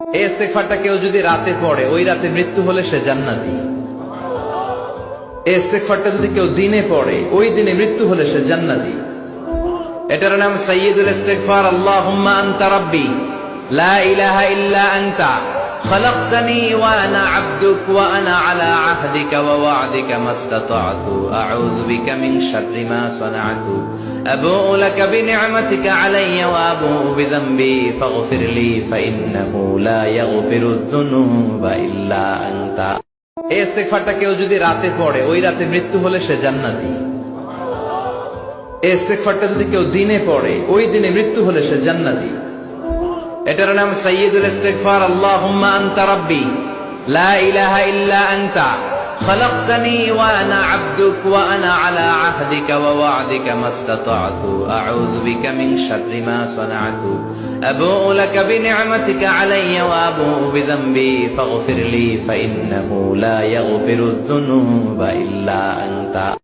এই ইস্তেগফারটা কেউ যদি রাতে পড়ে, ওই রাতে মৃত্যু হলে সে জান্নাতি। এই ইস্তেগফারটা যদি কেউ দিনে পড়ে, ওই দিনে মৃত্যু হলে সে জান্নাতি। এটার নাম সাইয়্যিদুল ইস্তেগফার। আল্লাহুম্মা আনতা রাব্বি লা ইলাহা ইল্লা আনতা خلقتني وانا عبدك وانا على عهدك ووعدك ما استطعت اعوذ بك من شر ما صنعت ابوء لك بنعمتك علي وابوء بذنبي فاغفر لي فانه لا يغفر الذنوب الا انت। এই ইস্তেগফারটা কেউ যদি রাতে পড়ে, ওই রাতে মৃত্যু হলে সে জান্নাতি। এই ইস্তেগফারটা যদি কেউ দিনে পড়ে, ওই দিনে মৃত্যু হলে সে জান্নাতি। এটার নাম সাইয়্যিদুল ইস্তেগফার। আল্লাহুম্মা আনতা রাব্বি লা ইলাহা ইল্লা আনতা خلقتني وانا عبدك وانا على عهدك ووعدك ما استطعت اعوذ بك من شر ما صنعت ابوء لك بنعمتك علي وابوء بذنبي فاغفر لي فانه لا يغفر الذنوب الا انت।